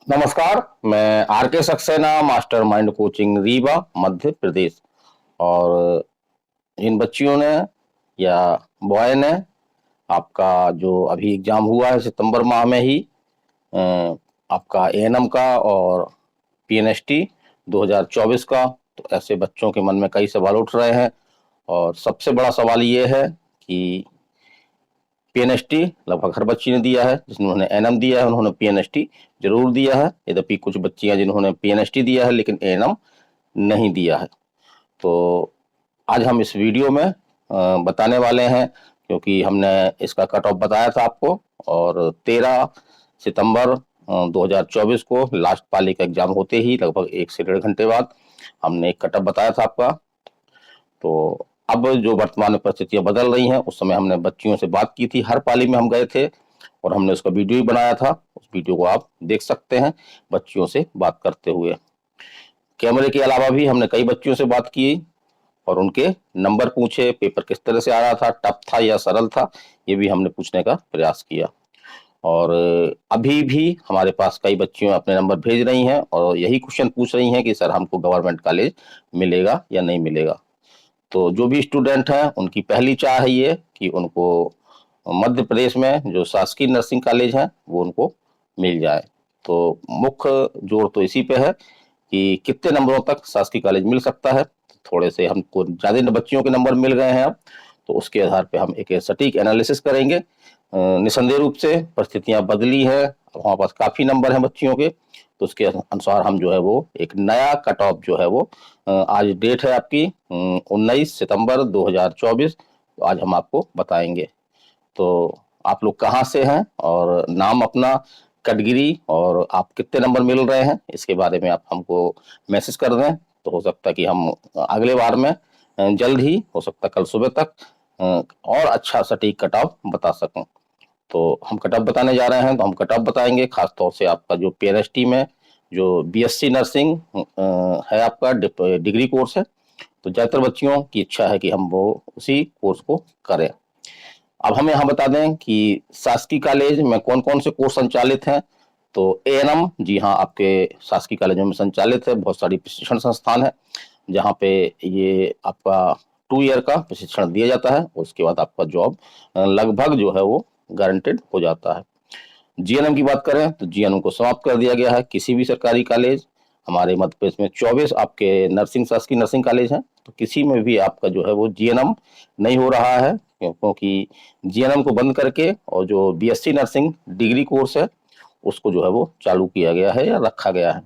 नमस्कार। मैं R K Saxena, master mind coaching Rewa Madhya Pradesh. और इन बच्चियों ने या बॉय ने आपका जो अभी एग्जाम हुआ है सितंबर माह में ही, अ, आपका एएनएम का और पीएनएसटी 2024 का। तो ऐसे बच्चों के मन में कई सवाल उठ रहे हैं और सबसे बड़ा सवाल ये है कि पीएनएसटी लगभग हर बच्ची ने दिया है। जिन्होंने एएनएम दिया है उन्होंने पीएनएसटी जरूर दिया है, यद्यपि कुछ बच्चियां जिन्होंने पीएनएसटी दिया है लेकिन एएनएम नहीं दिया है। तो आज हम इस वीडियो में बताने वाले हैं, क्योंकि हमने इसका कट ऑफ बताया था आपको। और 13 सितंबर 2024 को लास्ट पाली का एग्जाम होते ही लगभग 1 से 1.5 घंटे बाद हमने एक कट ऑफ बताया था आपका। तो अब जो वर्तमान में परिस्थितियां बदल रही हैं, उस समय हमने बच्चियों से बात की थी, हर पाली में हम गए थे और हमने उसका वीडियो ही बनाया था। उस वीडियो को आप देख सकते हैं बच्चियों से बात करते हुए। कैमरे के अलावा भी हमने कई बच्चियों से बात की और उनके नंबर पूछे, पेपर किस तरह से आ रहा था, टफ था या सरल था, ये भी हमने पूछने का प्रयास किया। और अभी भी हमारे पास कई बच्चियों अपने नंबर भेज रही हैं और यही क्वेश्चन पूछ रही हैं कि सर हमको गवर्नमेंट कॉलेज मिलेगा या नहीं मिलेगा। तो जो भी स्टूडेंट हैं उनकी पहली चाह है ये कि उनको मध्य प्रदेश में जो शासकीय नर्सिंग कॉलेज हैं वो उनको मिल जाए। तो मुख्य जोर तो इसी पे है कि कितने नंबरों तक शासकीय कॉलेज मिल सकता है। थोड़े से हमको ज़्यादा बच्चियों के नंबर मिल गए हैं अब, तो उसके आधार पे हम एक सटीक एनालिसिस करेंगे। निसंदेह रूप से परिस्थितियां बदली है, हमारे पास काफ़ी नंबर हैं बच्चियों के, तो उसके अनुसार हम जो है वो एक नया कट ऑफ जो है वो आज डेट है आपकी 19 सितंबर 2024। तो आज हम आपको बताएंगे। तो आप लोग कहाँ से हैं और नाम अपना, कैटेगरी और आप कितने नंबर मिल रहे हैं इसके बारे में आप हमको मैसेज कर दें। तो हो सकता है कि हम अगले बार में जल्द ही, हो सकता है कल सुबह तक, और अच्छा सटीक कट ऑफ बता सकूं। तो हम कट ऑफ बताने जा रहे हैं, तो हम कट ऑफ बताएंगे खास तौर से आपका जो पीएनएसटी में जो बीएससी नर्सिंग है, आपका डिग्री कोर्स है। तो ज़्यादातर बच्चियों की इच्छा है कि हम वो उसी कोर्स को करें। अब हम यहाँ बता दें कि शासकीय कॉलेज में कौन कौन से कोर्स संचालित हैं। तो एएनएम, जी हाँ, आपके शासकीय कॉलेजों में संचालित है। बहुत सारी प्रशिक्षण संस्थान है जहाँ पे ये आपका 2 ईयर का प्रशिक्षण दिया जाता है, उसके बाद आपका जॉब लगभग जो है वो गारंटेड हो जाता है। जीएनएम की बात करें तो जीएनएम को समाप्त कर दिया गया है। किसी भी सरकारी कॉलेज, हमारे मध्य प्रदेश में 24 आपके नर्सिंग शासकीय नर्सिंग कॉलेज हैं, तो किसी में भी आपका जो है वो जीएनएम नहीं हो रहा है, क्योंकि जीएनएम को बंद करके और जो बीएससी नर्सिंग डिग्री कोर्स है उसको जो है वो चालू किया गया है या रखा गया है।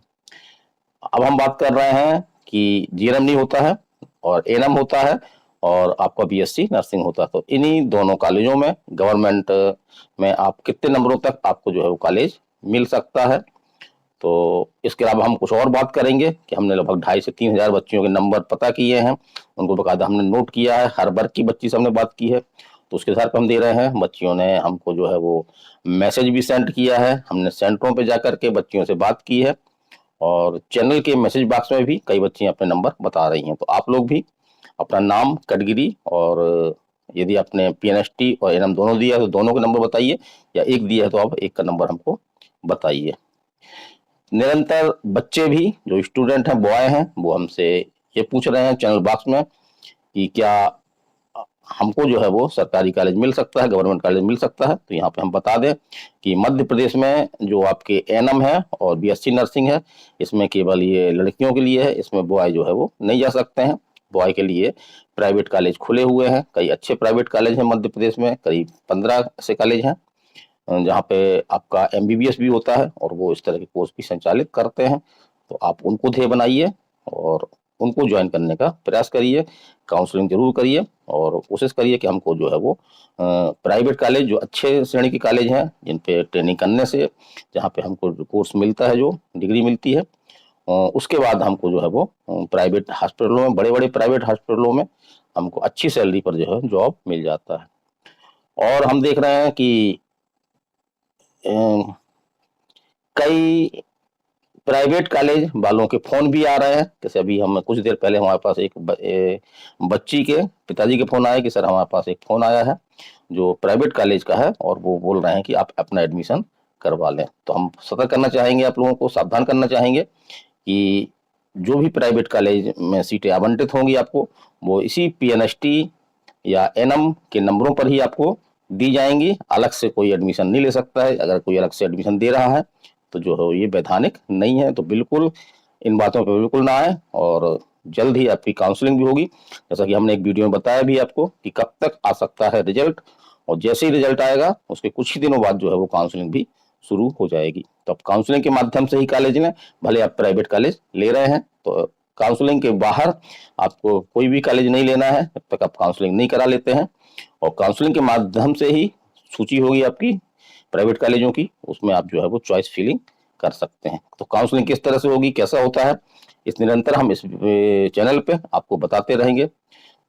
अब हम बात कर रहे हैं कि जीएनएम नहीं होता है और एएनएम होता है और आपका बीएससी नर्सिंग होता है। तो इन्हीं दोनों कॉलेजों में गवर्नमेंट में आप कितने नंबरों तक आपको जो है वो कॉलेज मिल सकता है। तो इसके अलावा हम कुछ और बात करेंगे कि हमने लगभग 2,500 से 3,000 बच्चियों के नंबर पता किए हैं, उनको बकायदा हमने नोट किया है, हर वर्ग की बच्ची से हमने बात की है। तो उसके आधार पर हम दे रहे हैं। बच्चियों ने हमको जो है वो मैसेज भी सेंड किया है, हमने सेंटरों पे जाकर के बच्चियों से बात की है और चैनल के मैसेज बॉक्स में भी कई बच्चियां अपने नंबर बता रही हैं। तो आप लोग भी अपना नाम, कैटेगरी और यदि आपने पीएनएसटी और एएनएम दोनों दिया है तो दोनों के नंबर बताइए, या एक दिया है तो आप एक का नंबर हमको बताइए। निरंतर बच्चे भी, जो स्टूडेंट हैं, बॉय हैं, वो हमसे ये पूछ रहे हैं चैनल बॉक्स में कि क्या हमको जो है वो सरकारी कॉलेज मिल सकता है, गवर्नमेंट कॉलेज मिल सकता है। तो यहाँ पे हम बता दें कि मध्य प्रदेश में जो आपके एएनएम है और बीएससी नर्सिंग है, इसमें केवल ये लड़कियों के लिए है, इसमें बॉय जो है वो नहीं जा सकते हैं। बॉय के लिए प्राइवेट कॉलेज खुले हुए हैं, कई अच्छे प्राइवेट कॉलेज हैं मध्य प्रदेश में, करीब 15 ऐसे कॉलेज हैं जहाँ पे आपका एमबीबीएस भी होता है और वो इस तरह के कोर्स भी संचालित करते हैं। तो आप उनको ध्येय बनाइए और उनको ज्वाइन करने का प्रयास करिए, काउंसलिंग जरूर करिए और कोशिश करिए कि हमको जो है वो प्राइवेट कॉलेज, जो अच्छे श्रेणी के कॉलेज हैं जिन पे ट्रेनिंग करने से जहाँ पे हमको कोर्स मिलता है, जो डिग्री मिलती है, उसके बाद हमको जो है वो प्राइवेट हॉस्पिटलों में, बड़े बड़े प्राइवेट हॉस्पिटलों में हमको अच्छी सैलरी पर जो है जॉब मिल जाता है। और हम देख रहे हैं कि कई प्राइवेट कॉलेज वालों के फोन भी आ रहे हैं। जैसे अभी हम कुछ देर पहले हमारे पास एक बच्ची के पिताजी के फोन आए कि सर हमारे पास एक फोन आया है जो प्राइवेट कॉलेज का है और वो बोल रहे हैं कि आप अपना एडमिशन करवा लें। तो हम सतर्क करना चाहेंगे, आप लोगों को सावधान करना चाहेंगे कि जो भी प्राइवेट कॉलेज में सीटें आवंटित होंगी आपको, वो इसी पीएनएसटी या एनएम के नंबरों पर ही आपको दी जाएंगी। अलग से कोई एडमिशन नहीं ले सकता है। अगर कोई अलग से एडमिशन दे रहा है तो जो है ये वैधानिक नहीं है। तो बिल्कुल इन बातों पर बिल्कुल ना आए, और जल्द ही आपकी काउंसलिंग भी होगी। जैसा कि हमने एक वीडियो में बताया भी आपको कि कब तक आ सकता है रिजल्ट, और जैसे ही रिजल्ट आएगा उसके कुछ ही दिनों बाद जो है वो काउंसलिंग भी शुरू हो जाएगी। तो अब काउंसलिंग के माध्यम से ही कॉलेज में, भले आप प्राइवेट कॉलेज ले रहे हैं, तो काउंसलिंग के बाहर आपको कोई भी कॉलेज नहीं लेना है जब तक आप काउंसलिंग नहीं करा लेते हैं। और काउंसलिंग के माध्यम से ही सूची होगी आपकी प्राइवेट कॉलेजों की, उसमें आप जो है वो चॉइस फिलिंग कर सकते हैं। तो काउंसलिंग किस तरह से होगी, कैसा होता है, इस निरंतर हम इस चैनल पे आपको बताते रहेंगे।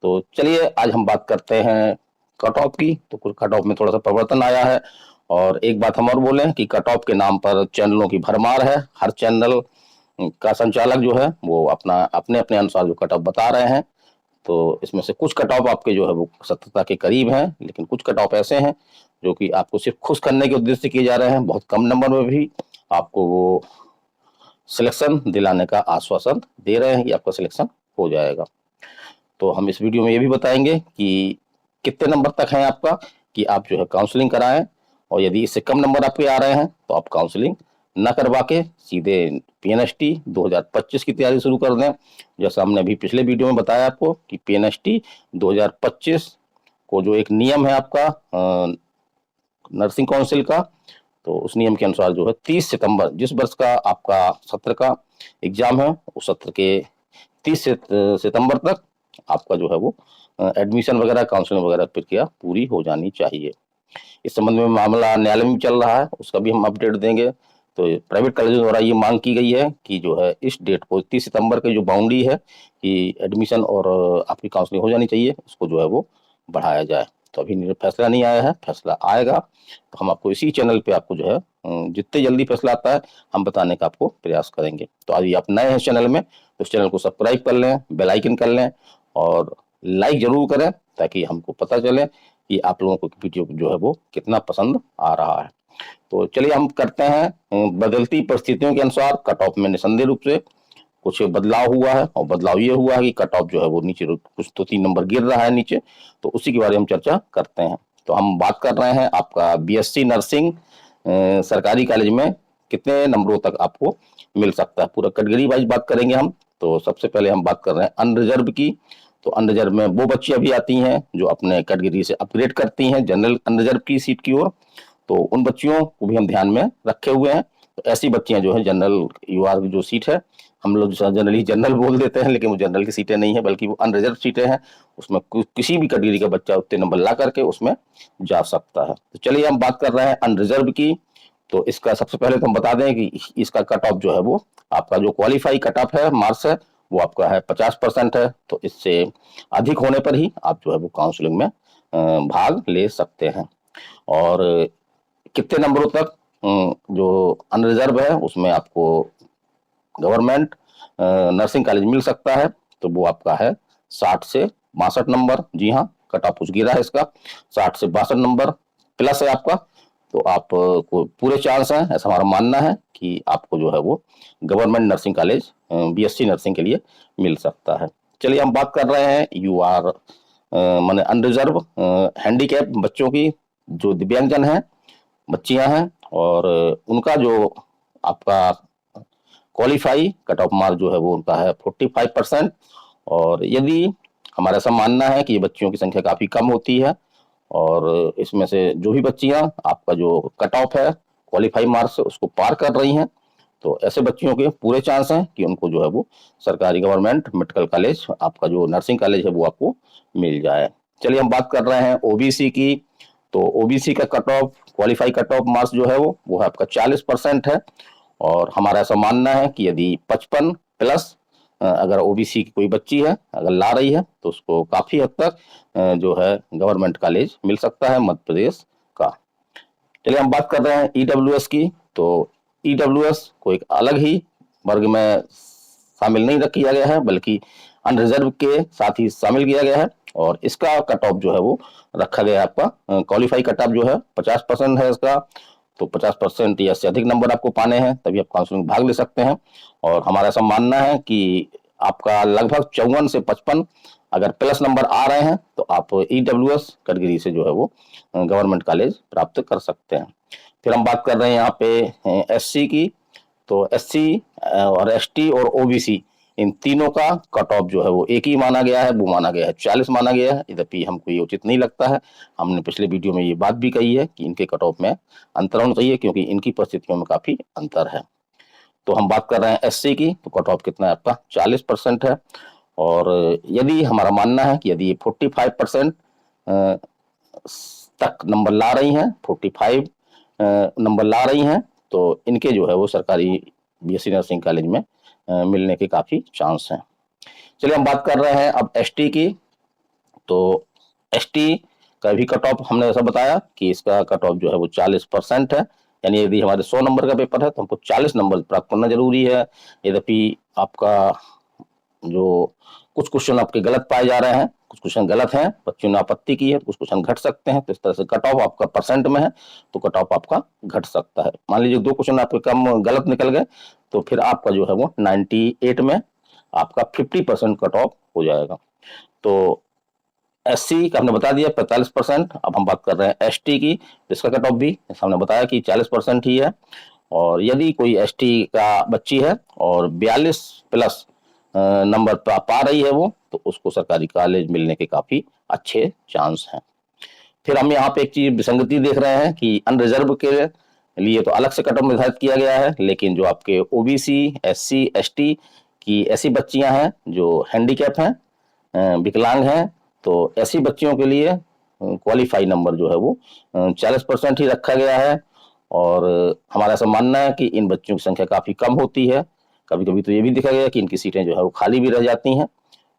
तो चलिए आज हम बात करते हैं कट ऑफ की। तो कुछ कट ऑफ में थोड़ा सा परिवर्तन आया है, और एक बात हम और बोलें कि कट ऑफ के नाम पर चैनलों की भरमार है। हर चैनल का संचालक जो है वो अपना अपने अपने अनुसार जो कट ऑफ बता रहे हैं। तो इसमें से कुछ कट ऑफ आपके जो है वो सत्यता के करीब हैं, लेकिन कुछ कट ऑफ ऐसे हैं जो कि आपको सिर्फ खुश करने के उद्देश्य से किए जा रहे हैं। बहुत कम नंबर में भी आपको वो सिलेक्शन दिलाने का आश्वासन दे रहे हैं कि आपका सिलेक्शन हो जाएगा। तो हम इस वीडियो में ये भी बताएंगे कि कितने नंबर तक है आपका कि आप जो है काउंसलिंग कराएं, और यदि इससे कम नंबर आपके आ रहे हैं तो आप काउंसलिंग न करवा के सीधे पीएनएसटी 2025 की तैयारी शुरू कर दें। जैसा हमने अभी पिछले वीडियो में बताया आपको कि पीएनएसटी 2025 को जो एक नियम है आपका नर्सिंग काउंसिल का, तो उस नियम के अनुसार जो है 30 सितंबर, जिस वर्ष का आपका सत्र का एग्जाम है, उस सत्र के 30 सितंबर तक आपका जो है वो एडमिशन वगैरह काउंसलिंग वगैरह प्रक्रिया पूरी हो जानी चाहिए। इस संबंध में मामला न्यायालय में चल रहा है, उसका भी हम अपडेट देंगे। तो प्राइवेट कॉलेजों द्वारा ये मांग की गई है कि जो है इस डेट को 30 सितंबर के जो बाउंड्री है कि एडमिशन और आपकी काउंसलिंग हो जानी चाहिए, उसको जो है वो बढ़ाया जाए। तो अभी फैसला नहीं आया है, फैसला आएगा तो हम आपको इसी चैनल पे आपको जो है जितने जल्दी फैसला आता है हम बताने का आपको प्रयास करेंगे। तो यदि आप नए हैं चैनल में तो इस चैनल को सब्सक्राइब कर लें, बेल आइकन कर लें, और लाइक जरूर करें, ताकि हमको पता चले कि आप लोगों को वीडियो जो है वो कितना पसंद आ रहा है। तो चलिए हम करते हैं। बदलती परिस्थितियों के अनुसार कट ऑफ में निसंदेह रूप से कुछ बदलाव हुआ है, और बदलाव ये हुआ है कि कट ऑफ जो है वो नीचे कुछ तो 3 नंबर गिर रहा है नीचे। तो उसी के बारे में हम चर्चा करते हैं। तो हम बात कर रहे हैं आपका बीएससी नर्सिंग सरकारी कॉलेज में कितने नंबरों तक आपको मिल सकता है, पूरा कैटेगरी वाइज बात करेंगे हम। तो सबसे पहले हम बात कर रहे हैं अनरिजर्व की। तो अनरिजर्व में वो बच्चियां भी आती हैं जो अपने कैटेगरी से अपग्रेड करती हैं जनरल अनरिजर्व की सीट की ओर। तो उन बच्चियों को भी हम ध्यान में रखे हुए हैं। तो ऐसी बच्चियां जो है जनरल यूआर की जो सीट है, हम लोग जनरली जनरल बोल देते हैं, लेकिन वो जनरल की सीटें नहीं है बल्कि वो अनरिजर्व सीटें हैं। उसमें किसी भी कैटेगरी का बच्चा उतने नंबर ला करके उसमें जा सकता है। तो चलिए हम बात कर रहे हैं अनरिजर्व की। तो इसका सबसे पहले तो हम बता दें कि इसका कट ऑफ जो है वो आपका जो क्वालिफाई कट ऑफ है मार्क्स है वो आपका है 50% है। तो इससे अधिक होने पर ही आप जो है वो काउंसलिंग में भाग ले सकते हैं। और कितने नंबरों तक जो अनरिजर्व है उसमें आपको गवर्नमेंट नर्सिंग कॉलेज मिल सकता है, तो वो आपका है 60 से 62 नंबर। जी हाँ, कट ऑफ कुछ गिरा है इसका, 60 से 62 नंबर प्लस है आपका। तो आप को पूरे चांस हैं, ऐसा हमारा मानना है कि आपको जो है वो government nursing college BSc nursing के लिए मिल सकता है। चलिए हम बात कर रहे हैं यूआर माने अनरिजर्व हैंडीकैप बच्चों की, जो दिव्यांगजन हैं, बच्चियां हैं, और उनका जो आपका क्वालिफाई कट ऑफ मार्क जो है वो उनका है 45%। और यदि हमारा ऐसा मानना है कि ये बच्चियों की संख्या काफी कम होती है, और इसमें से जो भी बच्चियां आपका जो कट ऑफ है क्वालिफाई मार्क्स से उसको पार कर रही हैं, तो ऐसे बच्चियों के पूरे चांस हैं कि उनको जो है वो सरकारी गवर्नमेंट मेडिकल कॉलेज आपका जो नर्सिंग कॉलेज है वो आपको मिल जाए। चलिए हम बात कर रहे हैं ओबीसी की। तो ओबीसी का cut off qualify cut off marks जो है वो है आपका 40% है। और हमारा ऐसा मानना है कि यदि 55 प्लस अगर ओबीसी की कोई बच्ची है अगर ला रही है तो उसको काफी हद तक जो है गवर्नमेंट कॉलेज मिल सकता है मध्य प्रदेश का। चलिए हम बात कर रहे हैं ईडब्ल्यूएस की। तो ईडब्ल्यूएस को एक अलग ही वर्ग में शामिल नहीं किया गया है, बल्कि अनरिजर्व के साथ ही शामिल किया गया है। और इसका कट ऑफ जो है वो रखा गया है आपका क्वालिफाई कट ऑफ जो है 50% है इसका। तो 50% या इससे अधिक नंबर आपको पाने हैं तभी आप काउंसलिंग में भाग ले सकते हैं। और हमारा ऐसा मानना है कि आपका लगभग 54 से 55 अगर प्लस नंबर आ रहे हैं तो आप EWS कैटेगरी से जो है वो गवर्नमेंट कॉलेज प्राप्त कर सकते हैं। फिर हम बात कर रहे हैं यहाँ पे SC की। तो SC और ST और OBC इन तीनों का कट ऑफ जो है वो एक ही माना गया है, वो माना गया है 40 माना गया है। यद्यपि हमको ये उचित नहीं लगता है। हमने पिछले वीडियो में ये बात भी कही है कि इनके कट ऑफ में अंतर होना चाहिए क्योंकि इनकी परिस्थितियों में काफी अंतर है। तो हम बात कर रहे हैं SC की, तो कट ऑफ कितना है आपका 40% है। और यदि हमारा मानना है कि यदि ये 45% तक नंबर ला रही हैं, 45 नंबर ला रही हैं, तो इनके जो है वो सरकारी BSc नर्सिंग कॉलेज में मिलने के काफी चांस हैं। चलिए हम बात कर रहे हैं अब ST की। तो ST का भी कट ऑफ हमने ऐसा बताया कि इसका कट ऑफ जो है वो 40% है। यानी यदि हमारे 100 नंबर का पेपर है तो हमको 40 नंबर प्राप्त करना जरूरी है। यद्यपि आपका जो कुछ क्वेश्चन आपके गलत पाए जा रहे हैं, कुछ क्वेश्चन गलत हैं, बच्चों ने आपत्ति की है, कुछ क्वेश्चन घट सकते हैं, तो इस तरह से कट ऑफ आपका परसेंट में है तो कट ऑफ आपका घट सकता है। मान लीजिए 2 क्वेश्चन आपके कम गलत निकल गए तो फिर आपका जो है वो 98 में आपका 50% कट ऑफ हो जाएगा। तो SC का हमने बता दिया 45%। अब हम बात कर रहे हैं ST की, इसका कट ऑफ भी हमने बताया कि 40% ही है। और यदि कोई ST का बच्ची है और 42 प्लस नंबर पा रही है वो, तो उसको सरकारी कॉलेज मिलने के काफी अच्छे चांस हैं। फिर हम यहाँ पे एक चीज विसंगति देख रहे हैं कि अनरिजर्व के लिए तो अलग से कट ऑफ निर्धारित किया गया है, लेकिन जो आपके OBC SC ST की ऐसी बच्चियां हैं जो हैंडीकैप हैं, विकलांग हैं, तो ऐसी बच्चियों के लिए क्वालिफाई नंबर जो है वो 40% ही रखा गया है। और हमारा ऐसा मानना है कि इन बच्चों की संख्या काफी कम होती है। कभी कभी तो ये भी देखा गया कि इनकी सीटें जो है वो खाली भी रह जाती हैं।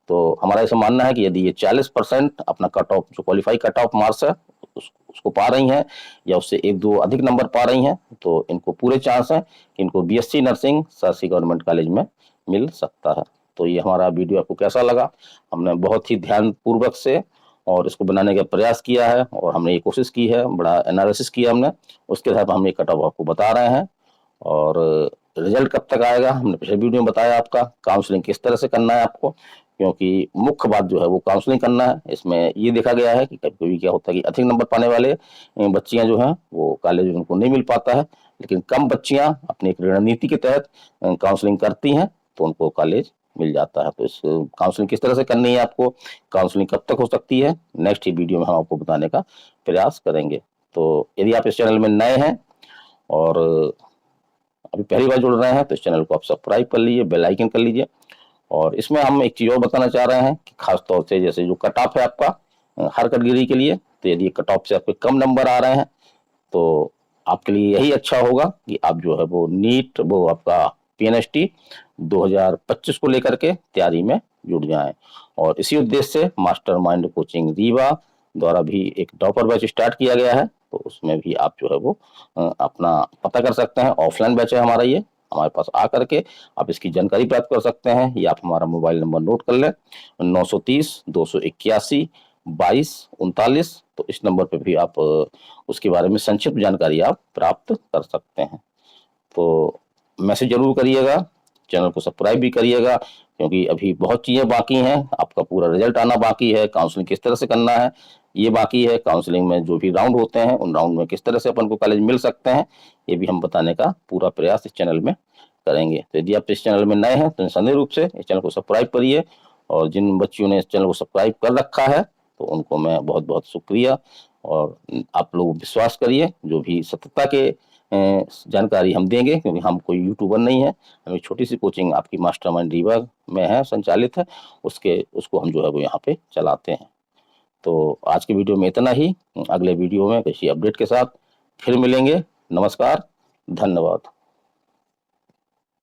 तो हमारा ऐसा मानना है कि यदि ये 40% अपना कट ऑफ जो क्वालिफाई कट ऑफ मार्क्स है उसको पा रही हैं या उससे 1-2 अधिक नंबर पा रही हैं, तो इनको पूरे चांस है कि इनको BSc nursing Saharsa government college में मिल सकता है। तो ये हमारा वीडियो आपको कैसा लगा? हमने बहुत ही ध्यानपूर्वक से और इसको बनाने का प्रयास किया है और हमने ये कोशिश की है, बड़ा एनालिसिस किया हमने, उसके साथ हम ये कट ऑफ आपको बता रहे हैं। और रिजल्ट कब तक आएगा हमने पिछले वीडियो में बताया, आपका काउंसलिंग किस तरह से करना है आपको, क्योंकि मुख्य बात जो है वो काउंसलिंग करना है। इसमें ये देखा गया है कि कभी कभी क्या होता है कि अधिक नंबर पाने वाले बच्चियां जो हैं वो कॉलेज उनको नहीं मिल पाता है, लेकिन कम बच्चियां अपनी एक रणनीति के तहत काउंसलिंग करती हैं तो उनको कॉलेज मिल जाता है। तो इस काउंसलिंग किस तरह से करनी है आपको, काउंसलिंग कब तक हो सकती है, नेक्स्ट ही वीडियो में हम आपको बताने का प्रयास करेंगे। तो यदि आप इस चैनल में नए हैं और अभी पहली बार जुड़ रहे हैं तो इस चैनल को आप सब्सक्राइब कर लीजिए, बेल आइकन कर लीजिए। और इसमें हम एक चीज और बताना चाह रहे हैं कि खास तौर से जैसे जो कट ऑफ है आपका हर कैटेगरी के लिए, तो यदि कट ऑफ से आपके कम नंबर आ रहे हैं तो आपके लिए यही अच्छा होगा कि आप जो है वो नीट वो आपका PNST 2025 को लेकर के तैयारी में जुट जाएं। और इसी उद्देश्य से मास्टर माइंड कोचिंग रीवा द्वारा भी एक टॉपर बैच स्टार्ट किया गया है, तो उसमें भी आप जो है वो अपना पता कर सकते हैं। ऑफलाइन बैच है हमारा ये, हमारे पास आकर के आप इसकी जानकारी प्राप्त कर सकते हैं। या आप हमारा मोबाइल नंबर नोट कर लें 930 281 2239। तो इस नंबर पे भी आप उसके बारे में संक्षिप्त जानकारी आप प्राप्त कर सकते हैं। तो मैसेज जरूर करिएगा, चैनल को सब्सक्राइब भी करिएगा, क्योंकि अभी बहुत चीज़ें बाकी हैं। आपका पूरा रिजल्ट आना बाकी है, काउंसलिंग किस तरह से करना है ये बाकी है, काउंसलिंग में जो भी राउंड होते हैं उन राउंड में किस तरह से अपन को कॉलेज मिल सकते हैं ये भी हम बताने का पूरा प्रयास इस चैनल में करेंगे। तो यदि आप इस चैनल में नए हैं तो निसंदेह रूप से इस चैनल को सब्सक्राइब करिए। और जिन बच्चियों ने इस चैनल को सब्सक्राइब कर रखा है तो उनको मैं बहुत बहुत शुक्रिया। और आप लोग विश्वास करिए, जो भी सत्यता के जानकारी हम देंगे, क्योंकि हम कोई यूट्यूबर नहीं है, हमें छोटी सी कोचिंग आपकी मास्टरमाइंड रीवा में है, संचालित है, उसको हम जो है वो यहाँ पे चलाते हैं। तो आज के वीडियो में इतना ही, अगले वीडियो में किसी अपडेट के साथ फिर मिलेंगे। नमस्कार, धन्यवाद।